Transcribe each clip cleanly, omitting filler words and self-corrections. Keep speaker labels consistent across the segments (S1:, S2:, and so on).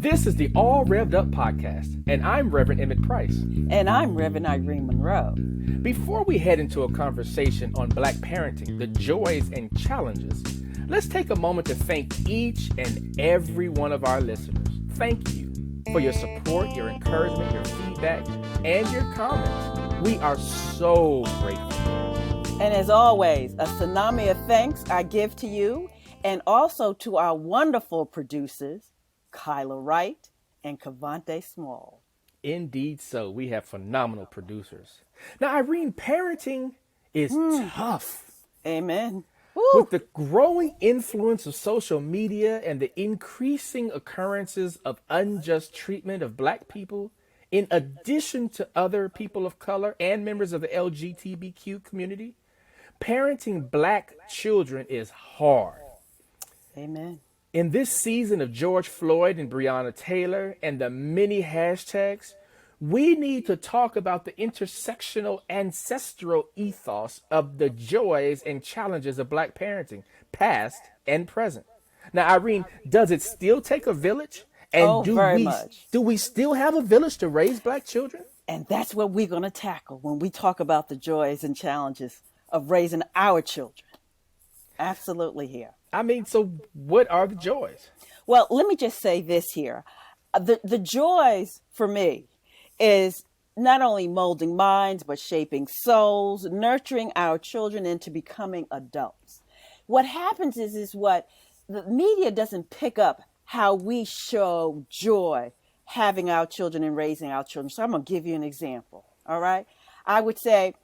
S1: This is the All Rev'd Up podcast, and I'm Reverend Emmett Price.
S2: And I'm Reverend Irene Monroe.
S1: Before we head into a conversation on Black parenting, the joys and challenges, let's take a moment to thank each and every one of our listeners. Thank you for your support, your encouragement, your feedback, and your comments. We are so grateful.
S2: And as always, a tsunami of thanks I give to you and also to our wonderful producers, Kyla Wright and Cavante Small.
S1: Indeed so. We have phenomenal producers. Now, Irene, parenting is tough.
S2: Amen.
S1: With the growing influence of social media and the increasing occurrences of unjust treatment of Black people, in addition to other people of color and members of the LGBTQ community, parenting Black children is hard.
S2: Amen.
S1: In this season of George Floyd and Breonna Taylor and the many hashtags, we need to talk about the intersectional ancestral ethos of the joys and challenges of Black parenting, past and present. Now, Irene, does it still take a village? And
S2: very much.
S1: Do we still have a village to raise Black children?
S2: And that's what we're going to tackle when we talk about the joys and challenges of raising our children. Absolutely here.
S1: I mean, so what are the joys?
S2: Well, let me just say this here. The joys for me is not only molding minds, but shaping souls, nurturing our children into becoming adults. What happens is what the media doesn't pick up how we show joy having our children and raising our children. So I'm going to give you an example. All right. I would say,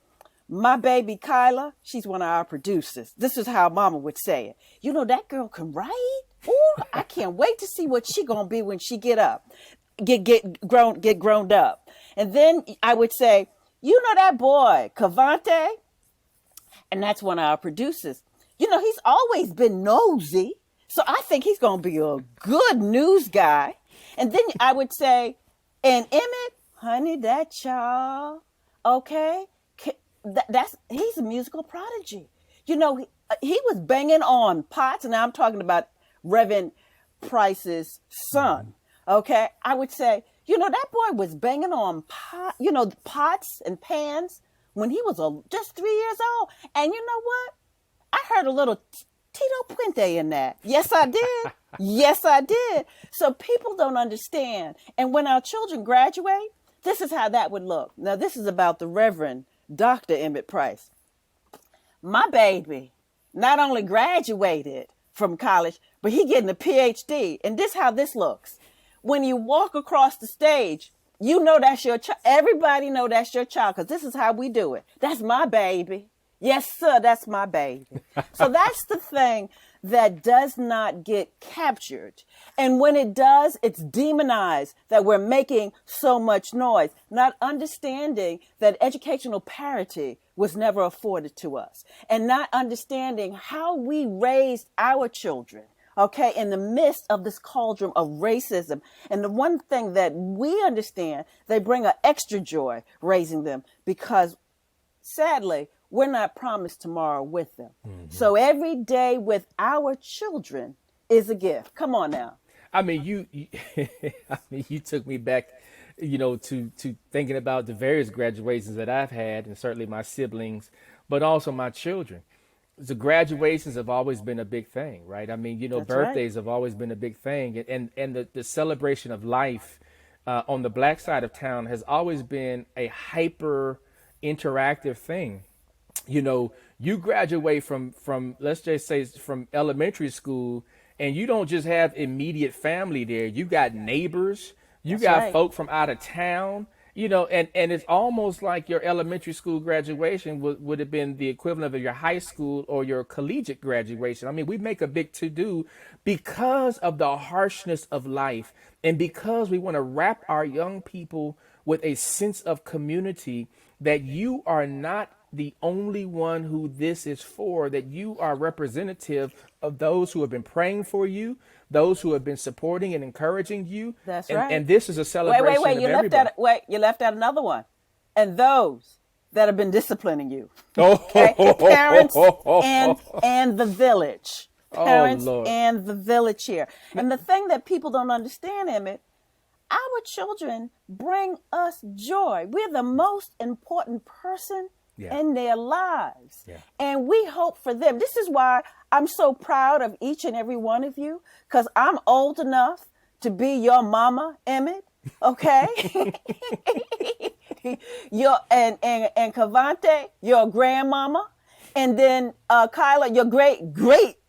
S2: my baby Kyla, she's one of our producers. This is how Mama would say it. You know, that girl can write. Ooh, I can't wait to see what she gonna be when she get grown up. And then I would say, you know that boy, Cavante? And that's one of our producers. You know, he's always been nosy. So I think he's gonna be a good news guy. And then I would say, and Emmett, honey, that child, okay? He's a musical prodigy. You know, he was banging on pots, and now I'm talking about Reverend Price's son. Okay, I would say, you know, that boy was banging on pots and pans when he was just 3 years old. And you know what? I heard a little Tito Puente in that. Yes, I did. Yes, I did. So people don't understand. And when our children graduate, this is how that would look. Now, this is about the Reverend Dr. Emmett Price. My baby not only graduated from college, but he getting a PhD. And this how this looks. When you walk across the stage, you know that's your child. Everybody know that's your child because this is how we do it. That's my baby. Yes, sir, that's my baby. So that's the thing that does not get captured. And when it does, it's demonized that we're making so much noise, not understanding that educational parity was never afforded to us, and not understanding how we raised our children, okay, in the midst of this cauldron of racism. And the one thing that we understand, they bring an extra joy raising them because, sadly, we're not promised tomorrow with them. Mm-hmm. So every day with our children is a gift. Come on now.
S1: I mean, you took me back, you know, to thinking about the various graduations that I've had, and certainly my siblings, but also my children. The graduations have always been a big thing, right? I mean, you know, that's birthdays right. Have always been a big thing. And the celebration of life on the Black side of town has always been a hyper interactive thing. You know, you graduate from let's just say from elementary school, and you don't just have immediate family there. You got neighbors, you got right. Folk from out of town, you know, and it's almost like your elementary school graduation would have been the equivalent of your high school or your collegiate graduation. I mean, we make a big to-do because of the harshness of life, and because we want to wrap our young people with a sense of community, that you are not the only one who this is for, that you are representative of those who have been praying for you, those who have been supporting and encouraging you.
S2: That's right.
S1: And this is a celebration of everybody.
S2: You left out another one. And those that have been disciplining you. Okay? Parents and the village.
S1: Oh
S2: parents
S1: Lord.
S2: and the village here. And the thing that people don't understand, Emmett, our children bring us joy. We're the most important person
S1: Yeah.
S2: in their lives.
S1: Yeah.
S2: And we hope for them. This is why I'm so proud of each and every one of you, because I'm old enough to be your mama, Emmett. Okay? and Cavante, your grandmama. And then Kyla, your great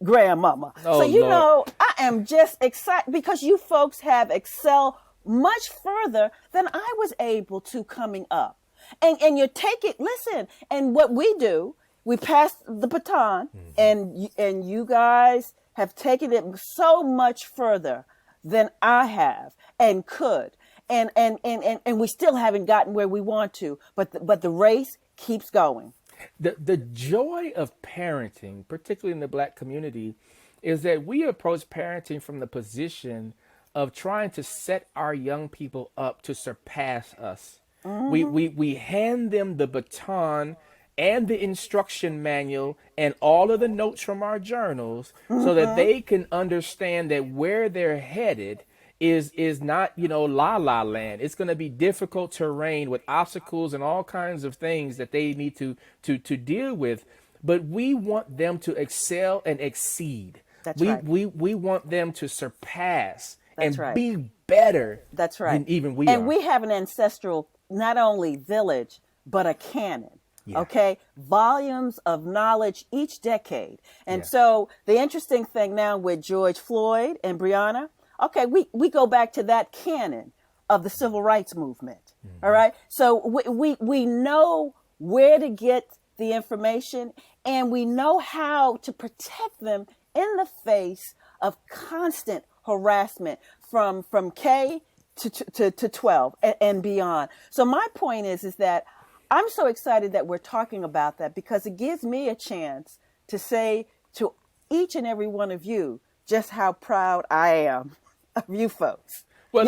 S2: grandmama.
S1: Oh
S2: So,
S1: Lord.
S2: I am just excited because you folks have excelled much further than I was able to coming up. And you take it, listen, and what we do, we pass the baton, and you guys have taken it so much further than I have and could. And we still haven't gotten where we want to, but the race keeps going.
S1: The joy of parenting, particularly in the Black community, is that we approach parenting from the position of trying to set our young people up to surpass us. We hand them the baton and the instruction manual and all of the notes from our journals so that they can understand that where they're headed is not, la la land. It's going to be difficult terrain with obstacles and all kinds of things that they need to deal with. But we want them to excel and exceed.
S2: That's
S1: we
S2: right.
S1: we want them to surpass
S2: That's
S1: and
S2: right.
S1: be better
S2: That's right.
S1: than even we
S2: and
S1: are.
S2: we have an ancestral, not only village, but a canon.
S1: Yeah.
S2: Okay. Volumes of knowledge each decade. And
S1: Yeah.
S2: so the interesting thing now with George Floyd and Breonna, okay, we go back to that canon of the civil rights movement. All right. So we know where to get the information, and we know how to protect them in the face of constant harassment from K to 12 and beyond. So my point is that I'm so excited that we're talking about that, because it gives me a chance to say to each and every one of you just how proud I am of you folks.
S1: Well,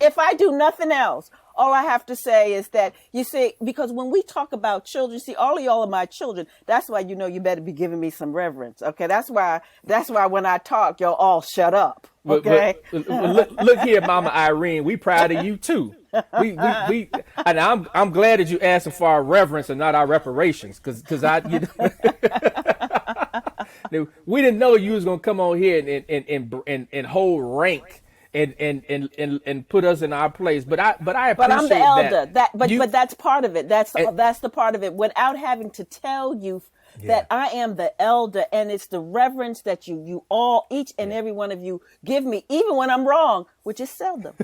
S2: If I do nothing else, all I have to say is that, you see, because when we talk about children, see, all of y'all are my children. That's why, you better be giving me some reverence. Okay. That's why when I talk, y'all all shut up. Okay.
S1: Look here, Mama Irene. We proud of you too. We and I'm glad that you asking for our reverence and not our reparations, because we didn't know you was gonna come on here and hold rank and put us in our place. But I appreciate
S2: But I'm the elder.
S1: that.
S2: But that's part of it. That's the part of it. Without having to tell you that I am the elder, and it's the reverence that you all, each and every one of you, give me, even when I'm wrong, which is seldom.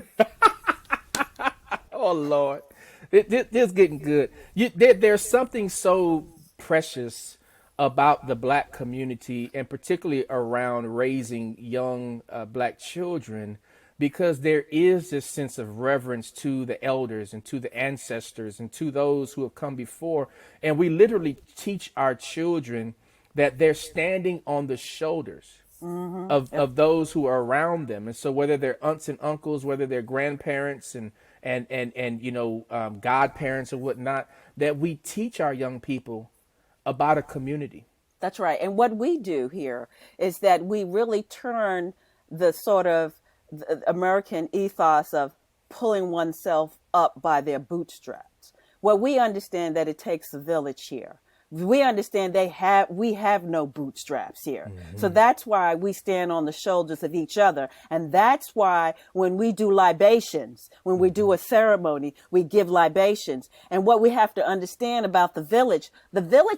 S1: Oh Lord, this is getting good. There's something so precious about the Black community, and particularly around raising young Black children, because there is this sense of reverence to the elders and to the ancestors and to those who have come before. And we literally teach our children that they're standing on the shoulders of those who are around them. And so whether they're aunts and uncles, whether they're grandparents and godparents or whatnot, that we teach our young people about a community.
S2: That's right. And what we do here is that we really turn the sort of the American ethos of pulling oneself up by their bootstraps. Well, we understand that it takes a village here. We understand we have no bootstraps here. So that's why we stand on the shoulders of each other. And that's why when we do libations, when we do a ceremony, we give libations. And what we have to understand about the village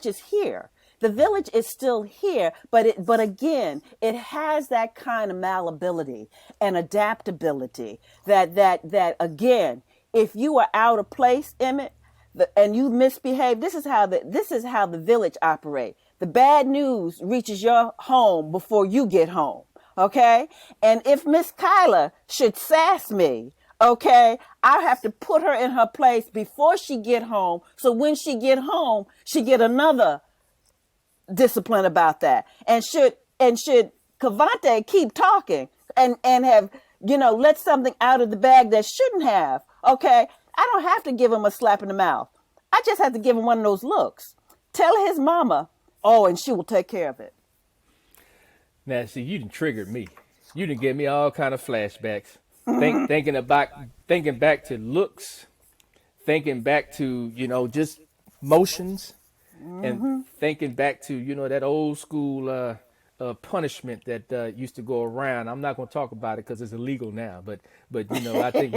S2: is here. The village is still here, but again, it has that kind of malleability and adaptability that again, if you are out of place, Emmett, and you misbehave, this is how the village operate. The bad news reaches your home before you get home. Okay. And if Miss Kyla should sass me, okay, I have to put her in her place before she get home. So when she get home, she get another discipline about that. And should Cavante keep talking and have, let something out of the bag that shouldn't have, okay, I don't have to give him a slap in the mouth. I just have to give him one of those looks. Tell his mama, and she will take care of it.
S1: Now, see, you done triggered me. You done give me all kind of flashbacks. Thinking back to looks, thinking back to, just motions, and thinking back to, that old school punishment that used to go around. I'm not going to talk about it because it's illegal now, but I think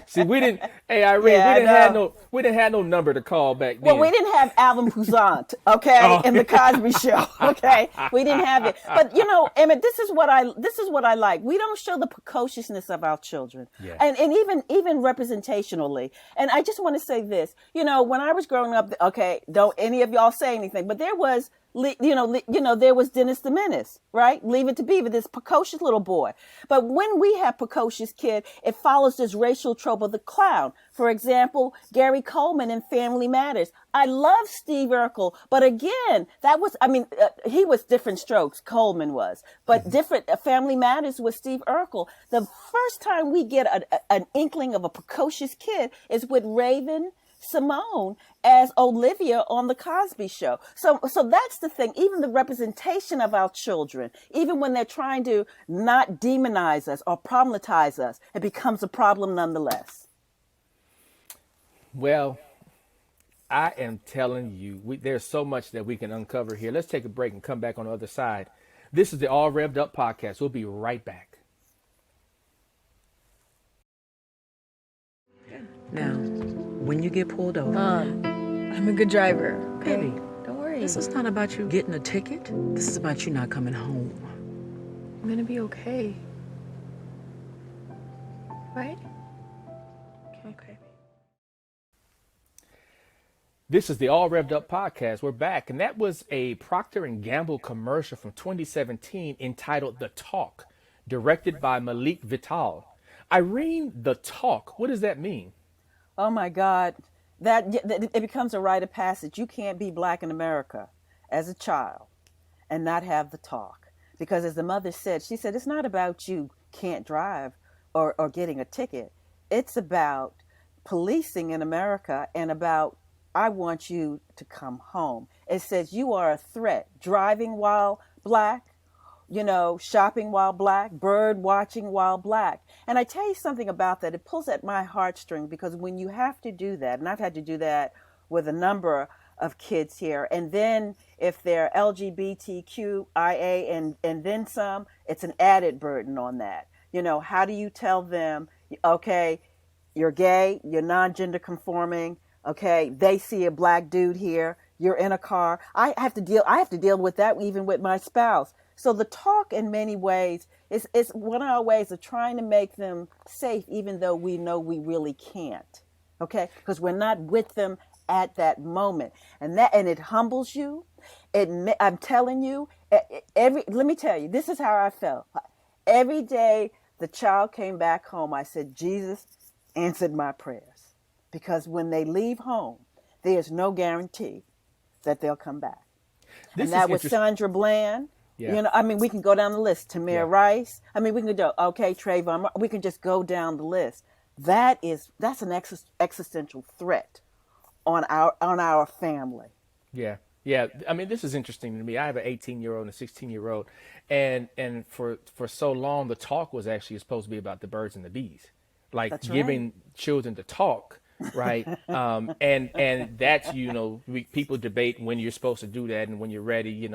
S1: see, we didn't. Hey, Irene,
S2: Yeah, I know.
S1: we didn't have no number to call back
S2: Well, we
S1: then.
S2: didn't have Alvin Toussaint, okay,
S1: Oh,
S2: in the Cosby Show, okay. We didn't have it, but Emmett, this is what I like. We don't show the precociousness of our children,
S1: yeah.
S2: and even representationally. And I just want to say this, when I was growing up, okay, don't any of y'all say anything, but there was. There was Dennis the Menace, right? Leave It to Beaver, this precocious little boy. But when we have precocious kid, it follows this racial trope of the clown. For example, Gary Coleman in Family Matters. I love Steve Urkel, but again, he was different strokes, Coleman was, but different. Family Matters with Steve Urkel. The first time we get an inkling of a precocious kid is with Raven Simone as Olivia on the Cosby Show. So that's the thing. Even the representation of our children, even when they're trying to not demonize us or problematize us, it becomes a problem nonetheless.
S1: Well, I am telling you, there's so much that we can uncover here. Let's take a break and come back on the other side. This is the All Rev'd Up podcast. We'll be right back.
S3: Now, when you get pulled over,
S4: I'm a good driver. Okay?
S3: baby,
S4: Don't worry.
S3: this is not about you getting a ticket. This is about you not coming home.
S4: I'm gonna be okay. Right? Okay.
S1: This is the All Rev'd Up podcast. We're back, and that was a Procter and Gamble commercial from 2017 entitled "The Talk," directed by Malik Vital. Irene, the talk. What does that mean?
S2: Oh my God, that it becomes a rite of passage. You can't be black in America as a child and not have the talk, because as the mother said, she said it's not about you can't drive or getting a ticket. It's about policing in America and about I want you to come home. It says you are a threat. Driving while black, shopping while black, bird watching while black. And I tell you something about that. It pulls at my heartstring, because when you have to do that, and I've had to do that with a number of kids here, and then if they're LGBTQIA and then some, it's an added burden on that. How do you tell them, okay, you're gay, you're non-gender conforming, okay, they see a black dude here, you're in a car. I have to deal with that even with my spouse. So the talk in many ways is one of our ways of trying to make them safe, even though we know we really can't, okay? Because we're not with them at that moment. And it humbles you. I'm telling you, let me tell you, this is how I felt. Every day the child came back home, I said, Jesus answered my prayers. Because when they leave home, there's no guarantee that they'll come back.
S1: This
S2: And that
S1: is
S2: was
S1: interesting.
S2: Sandra Bland.
S1: Yeah.
S2: We can go down the list. Tamir
S1: Yeah.
S2: Rice. We can go, okay, Trayvon. We can just go down the list. That's an existential threat on our family.
S1: Yeah. Yeah. This is interesting to me. I have an 18-year-old and a 16-year-old, and for so long the talk was actually supposed to be about the birds and the bees, like
S2: That's
S1: giving children to talk, right? And that's people debate when you're supposed to do that and when you're ready,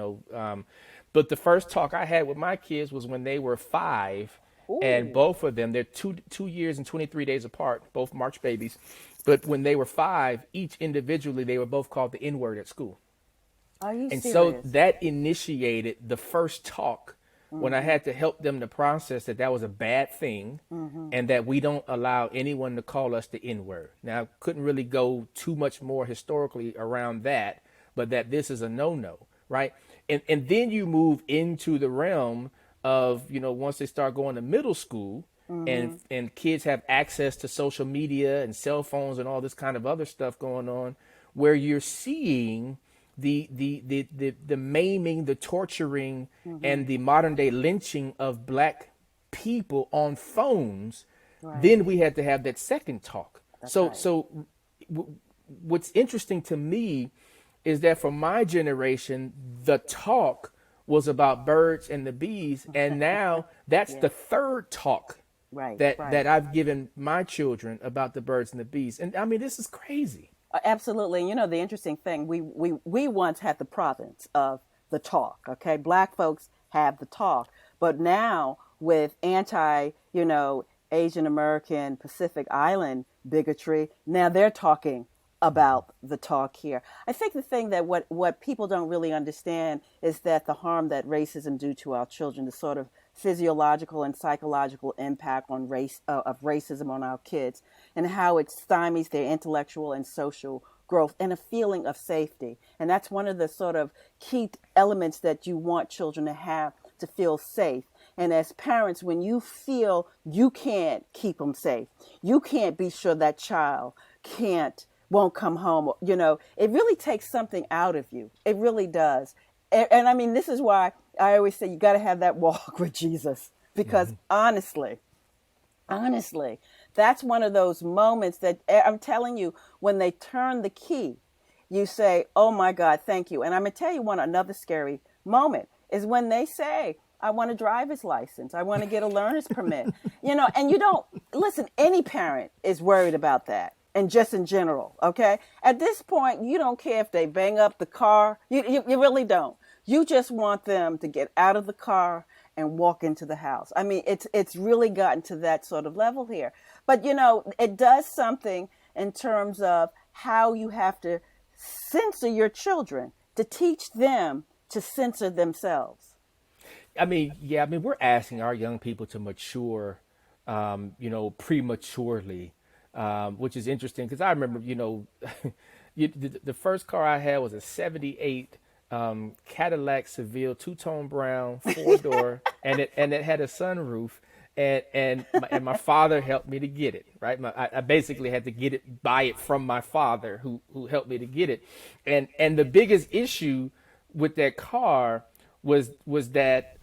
S1: But the first talk I had with my kids was when they were 5, and both of them, they're 2 years and 23 days apart, both March babies. But when they were 5, each individually, they were both called the N-word at school.
S2: Are you
S1: And
S2: serious?
S1: so that initiated the first talk when I had to help them to process that was a bad thing, and that we don't allow anyone to call us the N-word. Now, I couldn't really go too much more historically around that, but that this is a no-no, right? And then you move into the realm of, once they start going to middle school, and kids have access to social media and cell phones and all this kind of other stuff going on, where you're seeing the maiming, the torturing, and the modern day lynching of black people on phones. Right. Then we had to have that second talk. What's interesting to me is that for my generation, the talk was about birds and the bees, and now that's
S2: Yeah.
S1: the third talk
S2: Right.
S1: that
S2: Right.
S1: that I've given my children about the birds and the bees. And I mean, this is crazy.
S2: Absolutely. You know, the interesting thing, we once had the province of the talk, okay? Black folks have the talk. But now with Asian American Pacific Island bigotry, now they're talking about the talk here. I think the thing that what people don't really understand is that the harm that racism do to our children, the sort of physiological and psychological impact on of racism on our kids, and how it stymies their intellectual and social growth and a feeling of safety. And that's one of the sort of key elements that you want children to have, to feel safe. And as parents, when you feel you can't keep them safe, you can't be sure that child won't come home. It really takes something out of you. It really does. And I mean, this is why I always say you got to have that walk with Jesus, because honestly, that's one of those moments that I'm telling you, when they turn the key, you say, oh my God, thank you. And I'm going to tell you another scary moment is when they say, I want a driver's license. I want to get a learner's permit. And you don't listen, any parent is worried about that. And just in general, okay? At this point, you don't care if they bang up the car. You really don't. You just want them to get out of the car and walk into the house. I mean, it's really gotten to that sort of level here. But, it does something in terms of how you have to censor your children, to teach them to censor themselves.
S1: I mean, we're asking our young people to mature, prematurely, which is interesting because I remember, the first car I had was a '78 Cadillac Seville, two-tone brown, four-door, and it had a sunroof. And my father helped me to get it, right? I basically had to buy it from my father, who helped me to get it. And the biggest issue with that car was that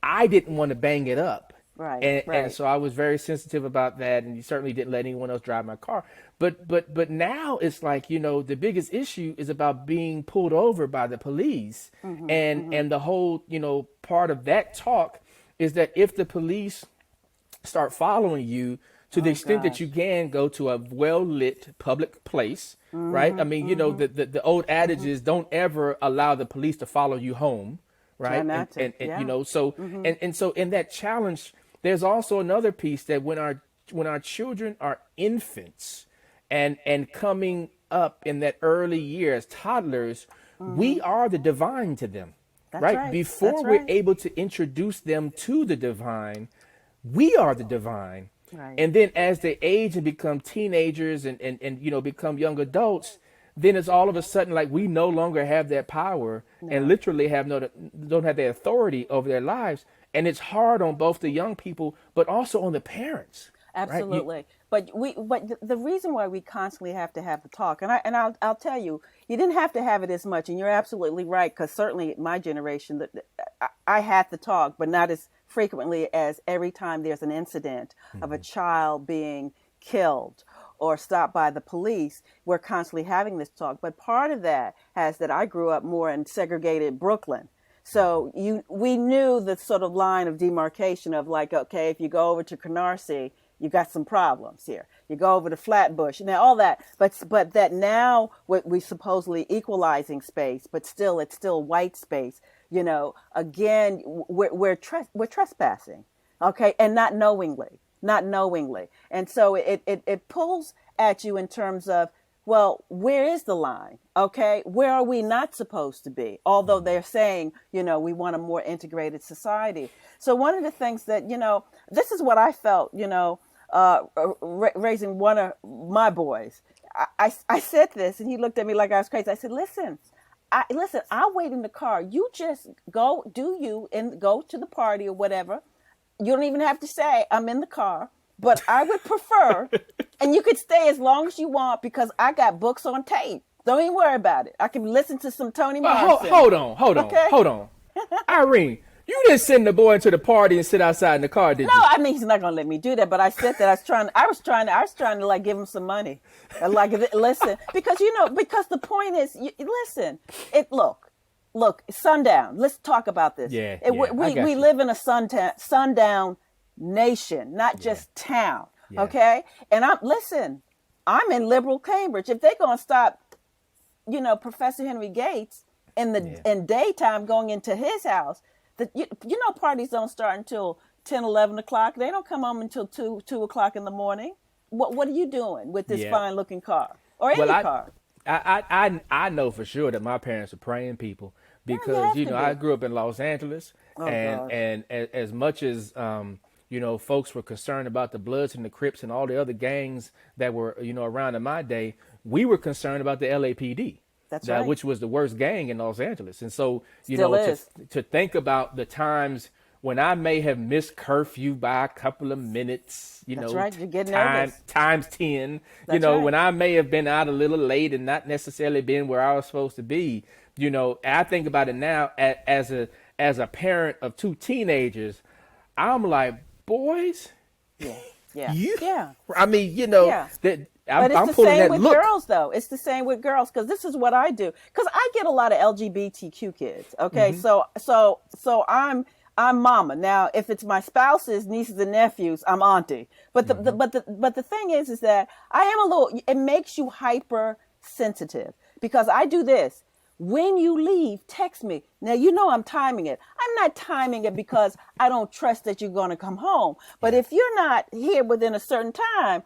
S1: I didn't want to bang it up.
S2: Right.
S1: And so I was very sensitive about that, and you certainly didn't let anyone else drive my car. But now it's like, the biggest issue is about being pulled over by the police. And the whole, part of that talk is that if the police start following you, to the extent that you can, go to a well-lit public place, right? I mean, the old adage is don't ever allow the police to follow you home, right? And so in that challenge, there's also another piece that when our children are infants and coming up in that early years, toddlers, we are the divine to them, right? Before we're able to introduce them to the divine, we are the divine.
S2: Right.
S1: And then as they age and become teenagers and become young adults, then it's all of a sudden like we no longer have that power and literally don't have the authority over their lives. And it's hard on both the young people, but also on the parents.
S2: Absolutely. Right? But the reason why we constantly have to have the talk, and I'll tell you, you didn't have to have it as much, and you're absolutely right, because certainly my generation, I had the talk, but not as frequently as every time there's an incident of a child being killed or stopped by the police. We're constantly having this talk. But part of that has that I grew up more in segregated Brooklyn. So we knew the sort of line of demarcation of like, okay, if you go over to Canarsie, you got some problems here. You go over to Flatbush, now all that, but that now we supposedly equalizing space, but still it's still white space. Again, we're trespassing, okay, and not knowingly. And so it pulls at you in terms of, well, where is the line? Okay, where are we not supposed to be? Although they're saying, we want a more integrated society. So one of the things that, this is what I felt, raising one of my boys. I said this, and he looked at me like I was crazy. I said, listen, I'll wait in the car. You just go and go to the party or whatever. You don't even have to say I'm in the car. But I would prefer, and you could stay as long as you want because I got books on tape. Don't even worry about it. I can listen to some Toni Morrison.
S1: Hold on. Irene, you didn't send the boy into the party and sit outside in the car, did you?
S2: No, I mean, he's not going to let me do that. But I said that I was trying to like give him some money. Like, listen, because the point is, look, look, sundown. Let's talk about this.
S1: Yeah,
S2: We,
S1: I got
S2: we
S1: you.
S2: live in a sundown nation, not just town.
S1: Yeah.
S2: Okay. And I'm in liberal Cambridge. If they're going to stop, Professor Henry Gates in daytime going into his house, parties don't start until 10, 11 o'clock. They don't come home until 2 o'clock in the morning. What are you doing with this
S1: Yeah.
S2: fine looking car or any car?
S1: I know for sure that my parents are praying people because
S2: have to
S1: I
S2: be.
S1: grew up in Los Angeles,
S2: Oh,
S1: and
S2: God.
S1: as much as folks were concerned about the Bloods and the Crips and all the other gangs that were around in my day, we were concerned about the LAPD.
S2: That's right.
S1: Which was the worst gang in Los Angeles. And so
S2: Still is.
S1: to think about the times when I may have missed curfew by a couple of minutes,
S2: That's right. You get nervous.
S1: times 10,
S2: That's right.
S1: when I may have been out a little late and not necessarily been where I was supposed to be, I think about it now as a parent of two teenagers. I'm like, boys,
S2: Yeah. Yeah.
S1: you,
S2: Yeah.
S1: I mean,
S2: Yeah.
S1: that
S2: But it's
S1: I'm
S2: the
S1: pulling
S2: same
S1: that
S2: with
S1: look.
S2: girls, though. It's the same with girls because this is what I do. Because I get a lot of LGBTQ kids. Okay, so I'm mama. Now, if it's my spouse's nieces and nephews, I'm auntie. But the thing is that I am a little. It makes you hypersensitive because I do this. When you leave, text me. Now, I'm timing it. I'm not timing it because I don't trust that you're going to come home. But if you're not here within a certain time,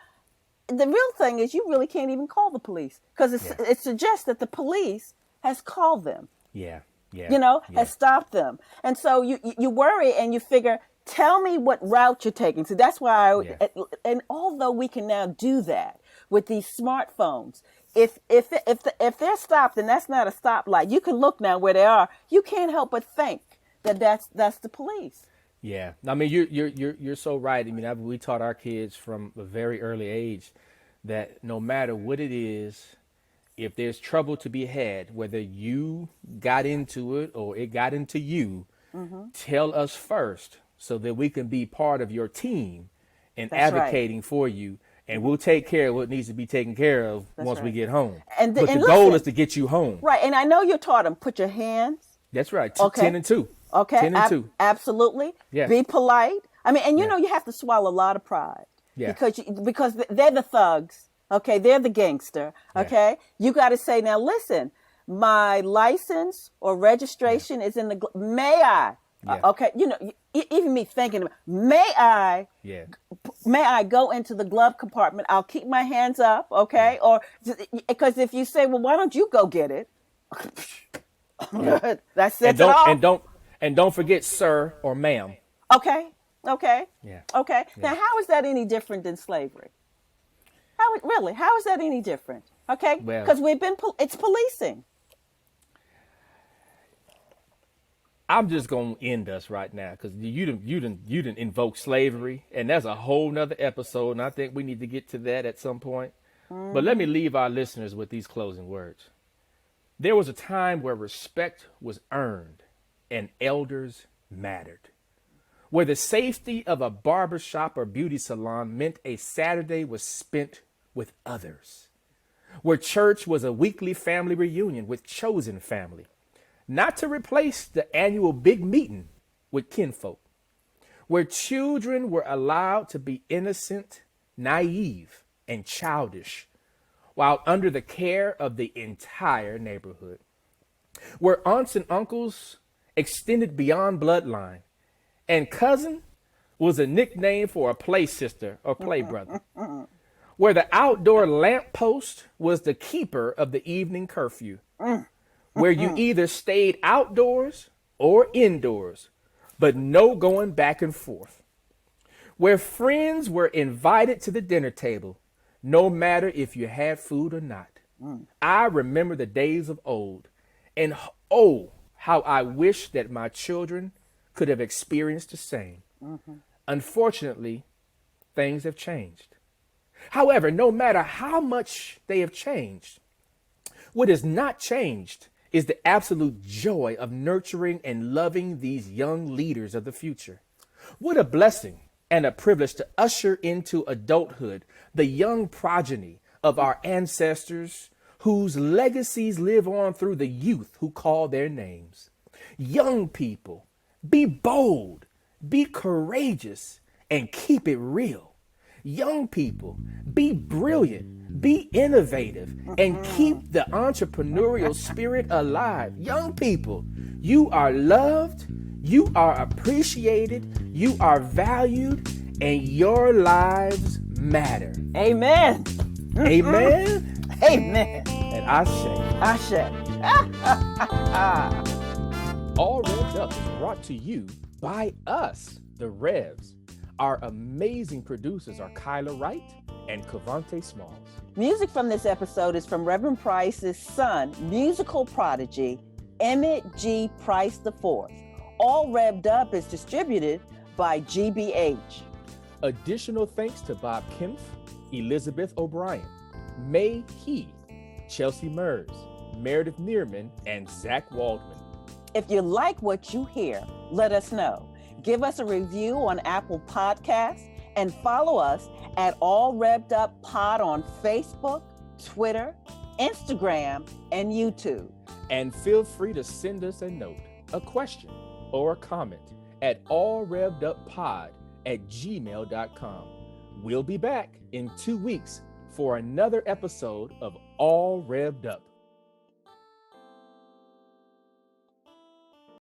S2: the real thing is you really can't even call the police because it suggests that the police has called them,
S1: Yeah.
S2: has stopped them. And so you worry and you figure, tell me what route you're taking. So that's why and although we can now do that with these smartphones, if they're stopped and that's not a stoplight, you can look now where they are. You can't help but think that that's the police.
S1: Yeah, I mean you're so right. I mean, we taught our kids from a very early age that no matter what it is, if there's trouble to be had, whether you got into it or it got into you, tell us first so that we can be part of your team and
S2: That's right.
S1: advocating for you, and we'll take care of what needs to be taken care of once we
S2: right.
S1: get home.
S2: And
S1: but the
S2: and
S1: goal
S2: listen,
S1: is to get you home.
S2: Right, and I know you taught them, put your hands.
S1: That's right.
S2: Okay.
S1: 10 and 2.
S2: Okay,
S1: 10 and 2.
S2: Absolutely.
S1: Yeah.
S2: Be polite. I mean, and
S1: Yeah.
S2: you have to swallow a lot of pride.
S1: Yeah.
S2: Because they're the thugs. Okay, they're the gangster. Okay, you got to say, now listen, my license or registration is in the. May I?
S1: Yeah.
S2: Okay, even me thinking, may I?
S1: Yeah.
S2: May I go into the glove compartment? I'll keep my hands up. Okay, or because if you say, well, why don't you go get it? That sets it off.
S1: And don't forget sir or ma'am.
S2: Okay.
S1: Yeah.
S2: Okay. Now, how is that any different than slavery? How is that any different? Okay.
S1: Well-
S2: Because it's policing.
S1: I'm just gonna end us right now because you didn't invoke slavery, and that's a whole nother episode, and I think we need to get to that at some point. But let me leave our listeners with these closing words. There was a time where respect was earned and elders mattered, where the safety of a barber shop or beauty salon meant a Saturday was spent with others, where church was a weekly family reunion with chosen family, not to replace the annual big meeting with kinfolk, where children were allowed to be innocent, naive, and childish, while under the care of the entire neighborhood, where aunts and uncles extended beyond bloodline, and cousin was a nickname for a play sister or play brother, where the outdoor lamppost was the keeper of the evening curfew, where you either stayed outdoors or indoors, but no going back and forth, where friends were invited to the dinner table, no matter if you had food or not. I remember the days of old, and oh, how I wish that my children could have experienced the same. Unfortunately, things have changed. However, no matter how much they have changed, what has not changed is the absolute joy of nurturing and loving these young leaders of the future. What a blessing and a privilege to usher into adulthood the young progeny of our ancestors whose legacies live on through the youth who call their names. Young people, be bold, be courageous, and keep it real. Young people, be brilliant, be innovative, and keep the entrepreneurial spirit alive. Young people, you are loved, you are appreciated, you are valued, and your lives matter.
S2: Amen.
S1: Amen.
S2: Amen.
S1: And Ashe. All Rev'd Up is brought to you by us, the Revs. Our amazing producers are Kyla Wright and Cavante Smalls.
S2: Music from this episode is from Reverend Price's son, musical prodigy, Emmett G. Price IV. All Rev'd Up is distributed by GBH.
S1: Additional thanks to Bob Kempf, Elizabeth O'Brien, May Heath, Chelsea Mers, Meredith Neerman, and Zach Waldman.
S2: If you like what you hear, let us know. Give us a review on Apple Podcasts and follow us at All Rev'd Up Pod on Facebook, Twitter, Instagram, and YouTube.
S1: And feel free to send us a note, a question, or a comment at allrev'duppod@gmail.com. We'll be back in 2 weeks for another episode of All Rev'd Up.